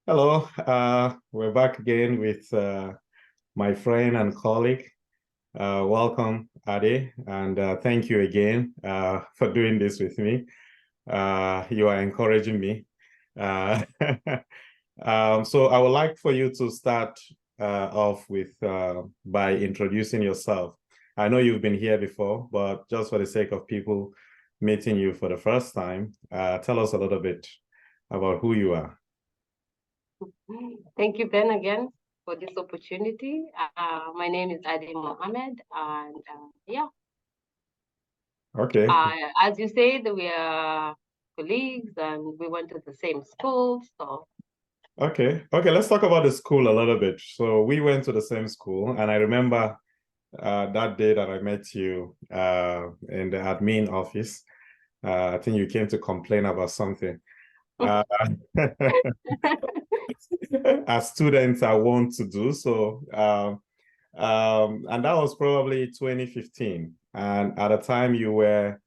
Hello, we're back again with my friend and colleague. Welcome, Adey, and thank you again for doing this with me. You are encouraging me. Uh, so I would like for you to start off with by introducing yourself. I know you've been here before, but just for the sake of people meeting you for the first time, tell us a little bit about who you are. Thank you, Ben, again for this opportunity. My name is Adey Mohamed, and yeah, Okay. as you said, we are colleagues and we went to the same school. So, Okay, let's talk about the school a little bit. So we went to the same school, and I remember that day that I met you in the admin office. I think you came to complain about something. Uh, as students are wont to do. So, and that was probably 2015. And at the time you were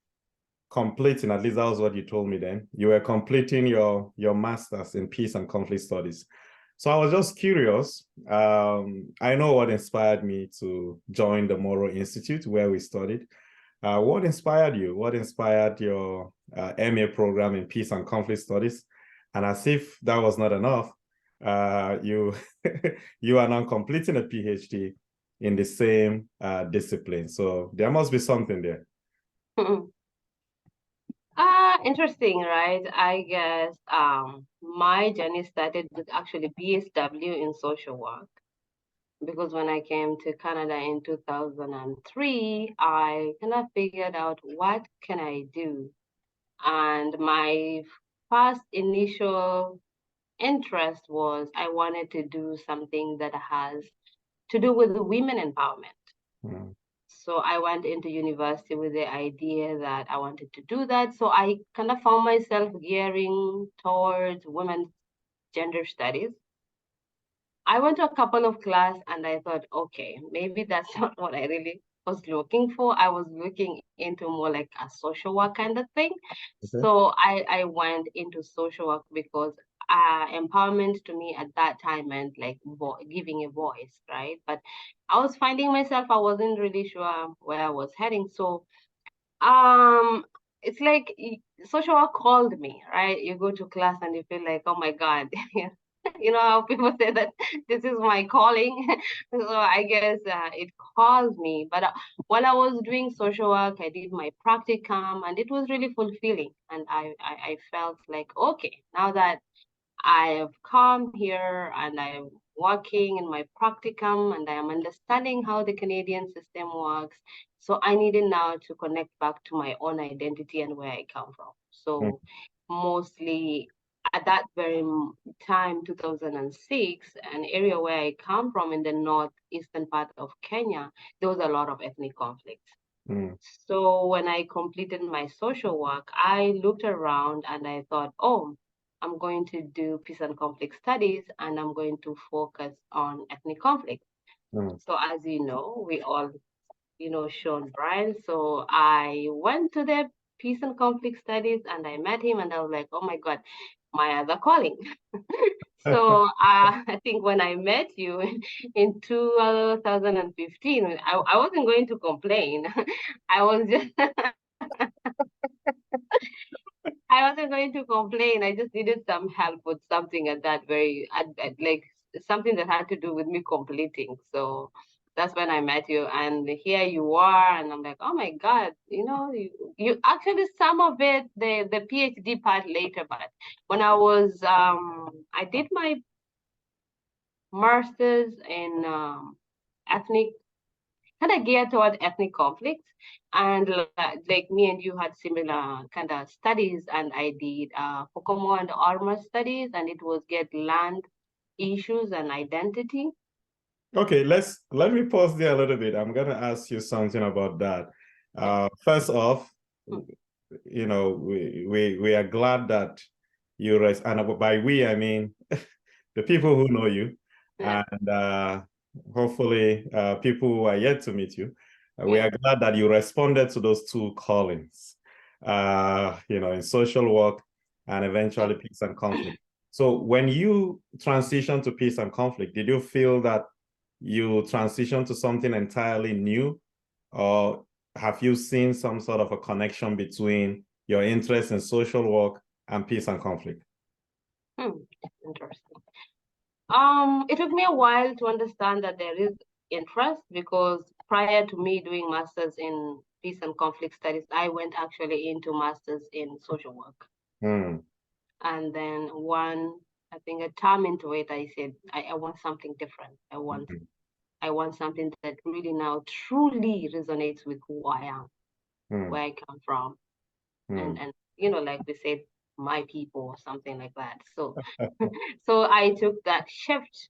completing, at least that was what you told me then, you were completing your master's in peace and conflict studies. So I was just curious. I know what inspired me to join the Moro Institute where we studied. What inspired you? What inspired your MA program in peace and conflict studies? And as if that was not enough, you you are now completing a PhD in the same discipline. So there must be something there. interesting, right? I guess my journey started with actually BSW in social work because when I came to Canada in 2003, I kind of figured out what can I do, and my first initial interest was I wanted to do something that has to do with women empowerment. Mm. So I went into university with the idea that I wanted to do that. So I kind of found myself gearing towards women's gender studies. I went to a couple of class and I thought, okay, maybe that's not what I really was looking for. I was looking into more like a social work kind of thing. Okay. So I went into social work because empowerment to me at that time meant like giving a voice, right? But I was finding myself, I wasn't really sure where I was heading. So um, it's like social work called me, right? You go to class and you feel like, oh my God, you know how people say that this is my calling. So I guess it called me. But while I was doing social work, I did my practicum, and it was really fulfilling. And I felt like, okay, now that I have come here and I'm working in my practicum and I am understanding how the Canadian system works. So I needed now to connect back to my own identity and where I come from. Mm. So mostly at that very time, 2006, an area where I come from in the northeastern part of Kenya, there was a lot of ethnic conflict. Mm. So when I completed my social work, I looked around and I thought, oh, I'm going to do peace and conflict studies and I'm going to focus on ethnic conflict. Mm. So as you know, we all, Sean Brian. So I went to the peace and conflict studies and I met him and I was like, oh my God, my other calling. So I think when I met you in 2015, I wasn't going to complain. I was just I wasn't going to complain. I just needed some help with something at that like something that had to do with me completing. So that's when I met you, and here you are, and I'm like, oh my God, you actually some of it, the PhD part later, but when I did my master's in ethnic kind of geared toward ethnic conflicts. And like me and you had similar kind of studies, and I did Pocomo and Orma studies, and it was get land issues and identity. Okay, let me pause there a little bit. I'm gonna ask you something about that. Yeah. First off, Mm. we are glad that you rest, and by we I mean the people who know you, Yeah. and hopefully people who are yet to meet you. We Yeah. are glad that you responded to those two callings, in social work and eventually peace and conflict. So when you transitioned to peace and conflict, did you feel that you transitioned to something entirely new, or have you seen some sort of a connection between your interest in social work and peace and conflict? Interesting. It took me a while to understand that there is interest, because prior to me doing masters in peace and conflict studies, I went actually into masters in social work. And then I think a term into it, I said, I want something different. I want something that really now truly resonates with who I am, where I come from. And like we said, my people or something like that. So so I took that shift,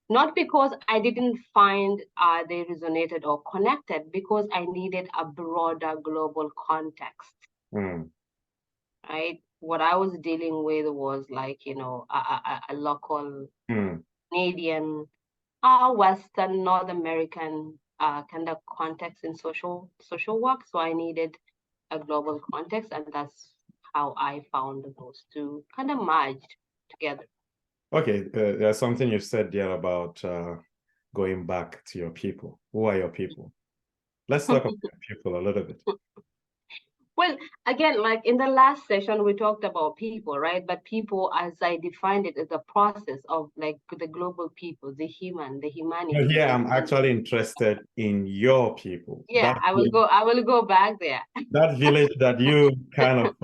not because I didn't find they resonated or connected, because I needed a broader global context. Right? What I was dealing with was like, a local Canadian, Western, North American kind of context in social work. So I needed a global context, and that's how I found those two kind of merged together. Okay, there's something you said there about going back to your people. Who are your people? Let's talk about people a little bit. Well, again, like in the last session, we talked about people, right? But people, as I defined it, is a process of like the global people, the humanity. Yeah, I'm actually interested in your people. Yeah, I will go back there. That village that you kind of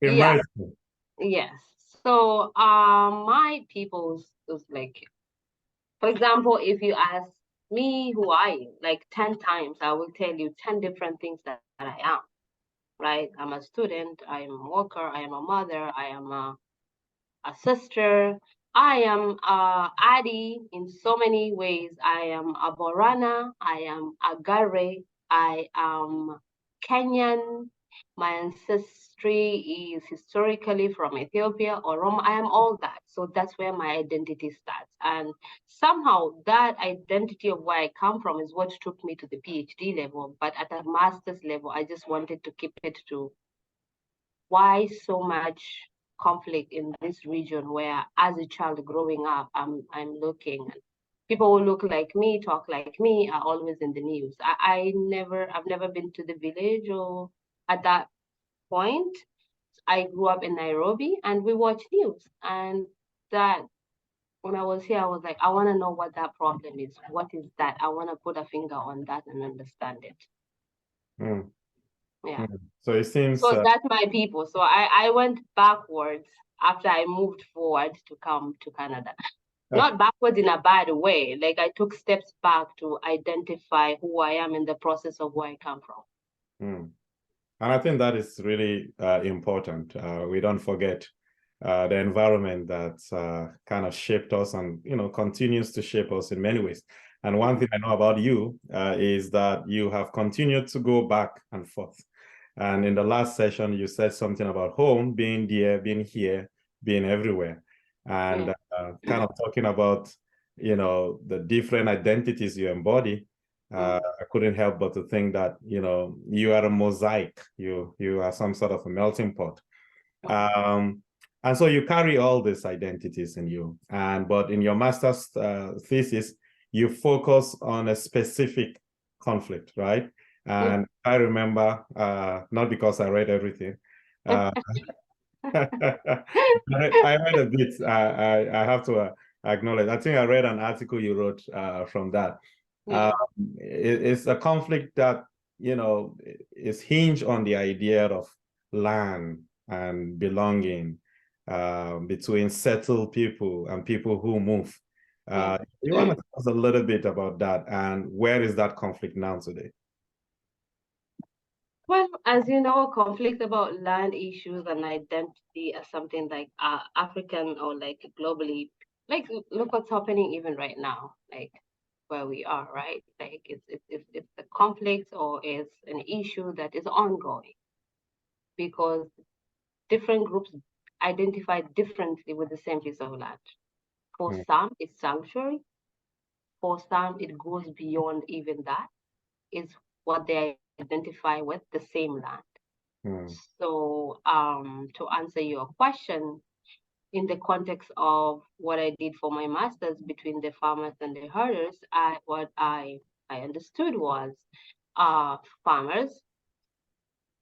Yeah. immersed in. Yes. So, my people's is like, for example, if you ask me who I am, like 10 times, I will tell you 10 different things that I am, right? I'm a student, I am a worker, I am a mother, I am a sister. I am Adi in so many ways. I am a Borana. I am a Gare. I am Kenyan. My ancestry is historically from Ethiopia or Rome. I am all that. So that's where my identity starts. And somehow that identity of where I come from is what took me to the PhD level. But at a master's level, I just wanted to keep it to why so much conflict in this region, where as a child growing up, I'm looking, people who look like me, talk like me, are always in the news. I've never been to the village, or at that point. I grew up in Nairobi, and we watch news. And that when I was here, I was like, I want to know what that problem is. What is that? I want to put a finger on that and understand it. Yeah. So it seems So that's my people. So I went backwards after I moved forward to come to Canada. Not backwards in a bad way. Like I took steps back to identify who I am in the process of where I come from. And I think that is really important. We don't forget the environment that kind of shaped us and, continues to shape us in many ways. And one thing I know about you is that you have continued to go back and forth. And in the last session, you said something about home, being there, being here, being everywhere. And kind of talking about, the different identities you embody. I couldn't help but to think that, you are a mosaic. You are some sort of a melting pot. And so you carry all these identities in you. But in your master's thesis, you focus on a specific conflict, right? And I remember, not because I read everything, I read a bit. I have to acknowledge. I think I read an article you wrote from that. It's a conflict that, is hinged on the idea of land and belonging between settled people and people who move. You want to tell us a little bit about that, and where is that conflict now today? Well, as you know, conflict about land issues and identity are something like African or like globally. Like, look what's happening even right now, like where we are, right? Like it's a conflict or it's an issue that is ongoing, because different groups identify differently with the same piece of land. For some, it's sanctuary. For some, it goes beyond even that. It's what they identify with, the same land. So to answer your question, in the context of what I did for my master's between the farmers and the herders, what I understood was farmers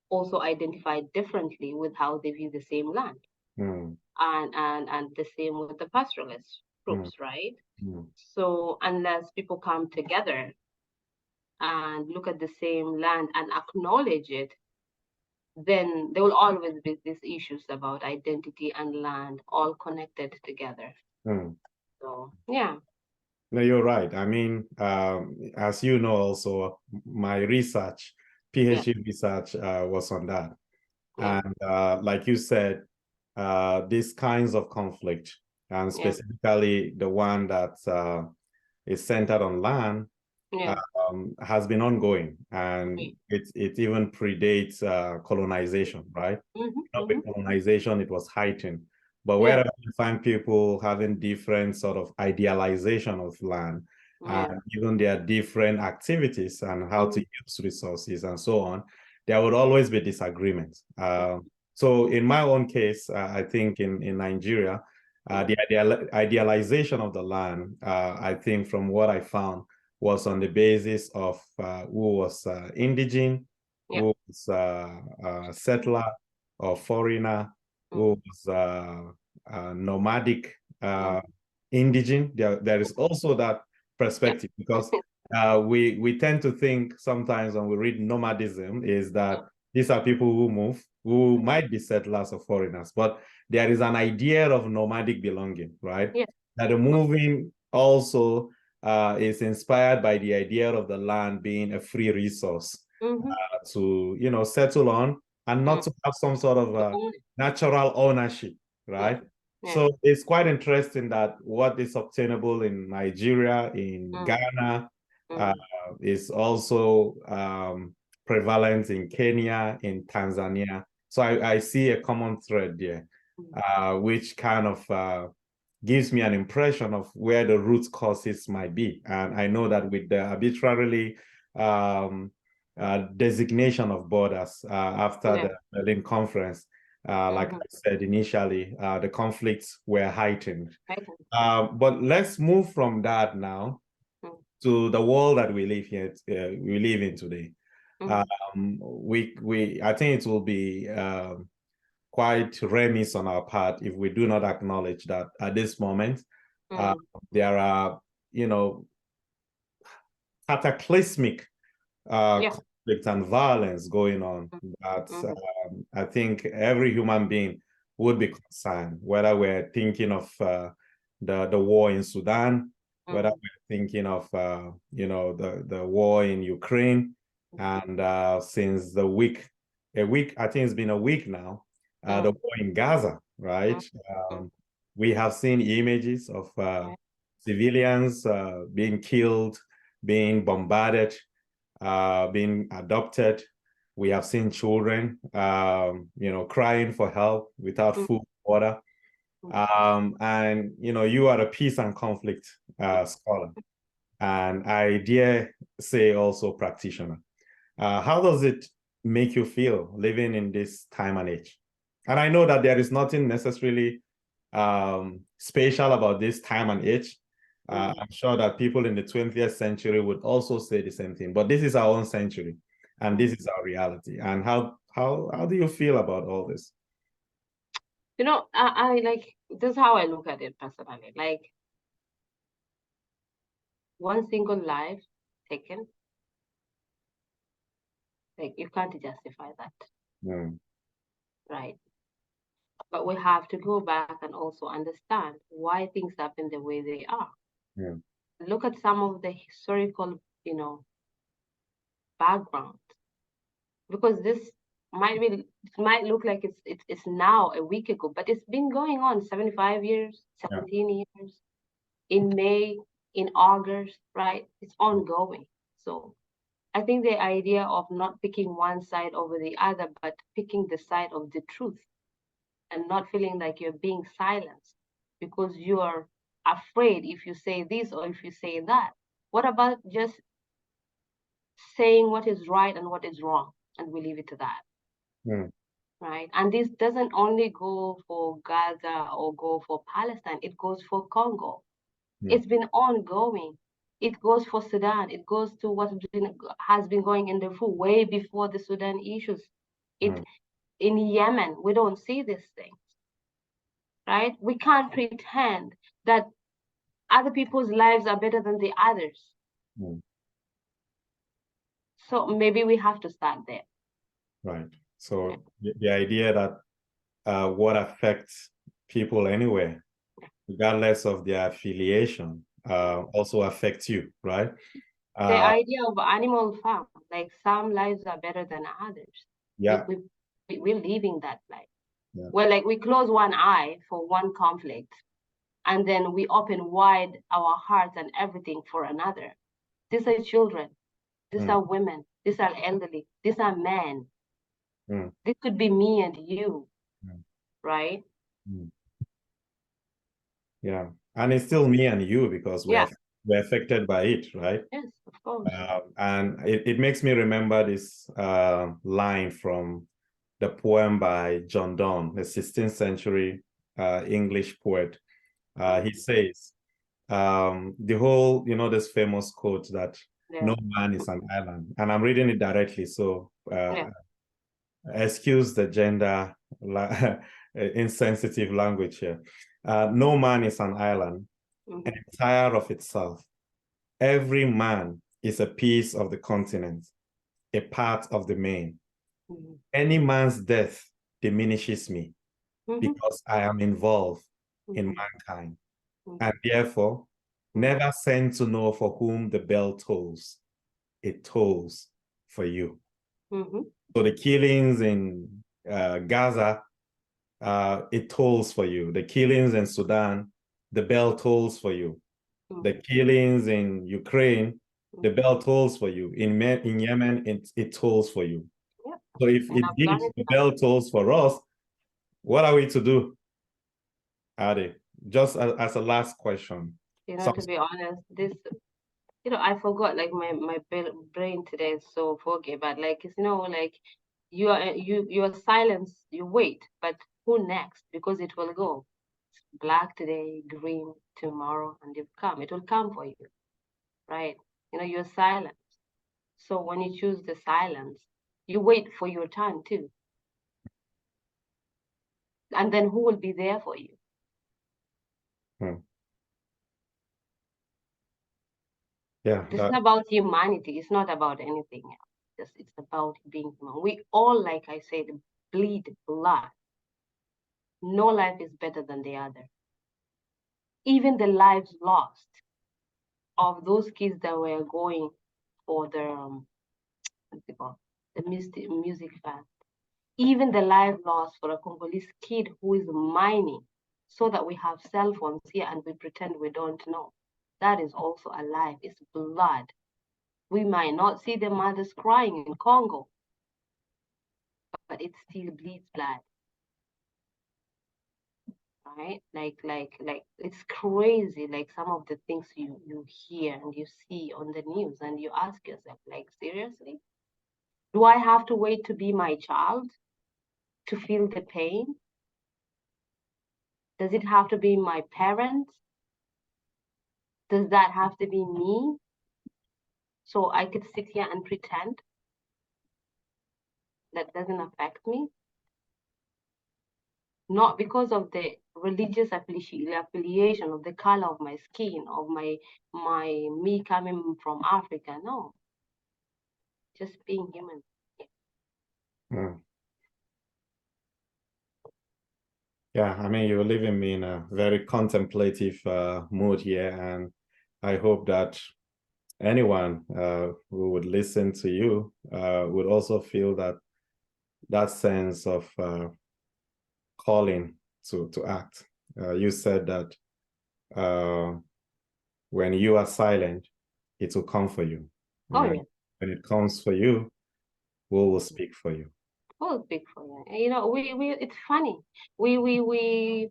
also identify differently with how they view the same land, mm, and the same with the pastoralist mm, groups, right? mm, So unless people come together and look at the same land and acknowledge it, then there will always be these issues about identity and land all connected together. mm. So yeah, No, you're right. I mean, as you know, also my research, yeah, PhD research, was on that. yeah, And like you said, these kinds of conflict, and yeah, specifically the one that is centered on land, yeah, has been ongoing, yeah. and it even predates colonization, right? Mm-hmm. With colonization, it was heightened. But Yeah, wherever you find people having different sort of idealization of land, yeah, and even their different activities and how to mm-hmm. use resources and so on, there would always be disagreement. So in my own case, I think in Nigeria, the idealization of the land, I think from what I found, was on the basis of who was indigene, Yeah, who was settler or foreigner, mm-hmm. who was nomadic, indigene. There is also that Yeah, perspective, because we tend to think sometimes when we read nomadism is that these are people who move, who might be settlers or foreigners, but there is an idea of nomadic belonging, right? yeah, That the moving also is inspired by the idea of the land being a free resource mm-hmm. to, settle on, and not to have some sort of natural ownership, Yeah, right? yeah, So it's quite interesting that what is obtainable in Nigeria, in mm-hmm. Ghana, uh, Mm-hmm. is also prevalent in Kenya, in Tanzania. So I see a common thread there, which kind of gives me an impression of where the root causes might be. And I know that with the arbitrarily um, designation of borders after Yeah, the Berlin Conference, like mm-hmm. I said initially, the conflicts were heightened. I think. But let's move from that now Mm-hmm. to the world that we live here, we live in today. Mm-hmm. I think it will be quite remiss on our part if we do not acknowledge that at this moment, uh, Mm-hmm. there are, cataclysmic Yeah, conflict and violence going on that mm-hmm. I think every human being would be concerned, whether we're thinking of the war in Sudan, whether Mm-hmm. we're thinking of the war in Ukraine, and since I think it's been a week now, the Mm-hmm. war in Gaza, right? Mm-hmm. We have seen images of Yeah, civilians being killed, being bombarded, being adopted. We have seen children, crying for help without mm-hmm. food, water. And, you are a peace and conflict scholar, and I dare say also practitioner. How does it make you feel living in this time and age? And I know that there is nothing necessarily special about this time and age. Mm-hmm. I'm sure that people in the 20th century would also say the same thing, but this is our own century, and Mm-hmm. this is our reality. And how do you feel about all this? I like this is how I look at it personally. Like one single life taken, like you can't justify that, Mm, right? But we have to go back and also understand why things happen the way they are. mm, Look at some of the historical, background, because this it might look like it's now a week ago, but it's been going on 75 years, yeah. 17 years, in May, in August, right? It's ongoing. So I think the idea of not picking one side over the other, but picking the side of the truth and not feeling like you're being silenced because you are afraid if you say this or if you say that. What about just saying what is right and what is wrong? And we leave it to that. Mm. right? And this doesn't only go for Gaza or go for Palestine, it goes for Congo. It's been ongoing. It goes for Sudan. It goes to what has been going in Darfur way before the Sudan issues. It in Yemen, we don't see these things, right? We can't pretend that other people's lives are better than the others. So maybe we have to start there. Right. So the idea that what affects people anywhere, regardless of their affiliation, also affects you, right? The idea of animal farm, like some lives are better than others. Yeah. We're living that life. Yeah. Well, like we close one eye for one conflict, and then we open wide our hearts and everything for another. These are children. These are women. These are elderly. These are men. This could be me and you, right? Yeah, and it's still me and you because we're affected by it, right? Yes, of course. And it makes me remember this line from the poem by John Donne, the 16th century English poet. He says, the whole, this famous quote that no man is an island. And I'm reading it directly, so excuse the gender insensitive language here. No man is an island, entire of itself. Every man is a piece of the continent, a part of the main. Any man's death diminishes me because I am involved in mankind, and therefore never send to know for whom the bell tolls. It tolls for you. So the killings in Gaza, it tolls for you. The killings in Sudan, the bell tolls for you. The killings in Ukraine, the bell tolls for you. In Yemen, it tolls for you. So if indeed the bell tolls for us, what are we to do, Adey? Just as a last question. To be honest, this, I forgot, like my brain today is so foggy, but like, like your silence, you wait, but who next? Because it will go. It's black today, green tomorrow, and it will come for you, right? You're silent. So when you choose the silence, you wait for your time too. And then who will be there for you? Yeah. This is about humanity. It's not about anything else. It's about being human. We all, like I said, bleed blood. No life is better than the other. Even the lives lost of those kids that were going for the music fest. Even the life lost for a Congolese kid who is mining so that we have cell phones here and we pretend we don't know. That is also a life. It's blood. We might not see the mothers crying in Congo, but it still bleeds blood. Right? Like it's crazy, like some of the things you hear and you see on the news, and you ask yourself, like, seriously? Do I have to wait to be my child to feel the pain? Does it have to be my parents? Does that have to be me? So I could sit here and pretend that doesn't affect me? Not because of the religious affiliation, of the color of my skin, of me coming from Africa. No, just being human. Yeah, I mean, you're leaving me in a very contemplative mood here, and I hope that anyone who would listen to you would also feel that sense of calling to act. You said that when you are silent, it will come for you. Oh, yeah. When it comes for you, we will speak for you. We'll speak for you. We it's funny. We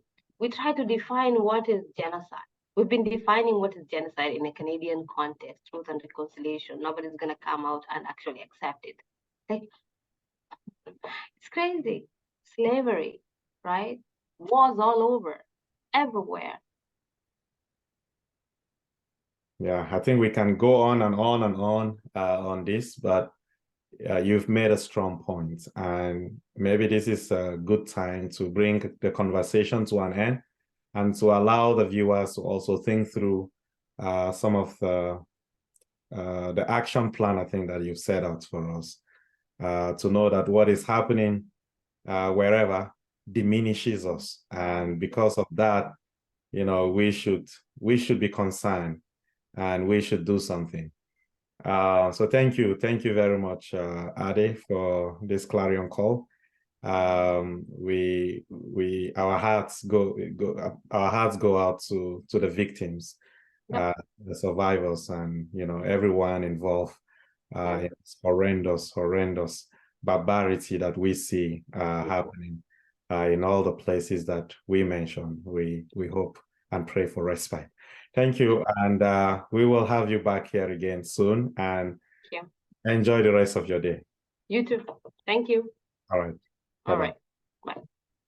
try to define what is genocide. We've been defining what is genocide in a Canadian context, truth and reconciliation. Nobody's gonna come out and actually accept it. Like, it's crazy. slavery, right? Wars all over, everywhere. Yeah, I think we can go on and on and on this, but you've made a strong point, and maybe this is a good time to bring the conversation to an end and to allow the viewers to also think through some of the action plan, I think, that you've set out for us, to know that what is happening wherever diminishes us, and because of that, we should be concerned, and we should do something. So thank you very much, Adey, for this clarion call. Our hearts go out to the victims, Yep. the survivors, and everyone involved in this horrendous barbarity that we see happening in all the places that we mentioned. We hope and pray for respite. Thank you, and we will have you back here again soon, and enjoy the rest of your day. You too. Thank you. All right. All Bye-bye. right. Bye.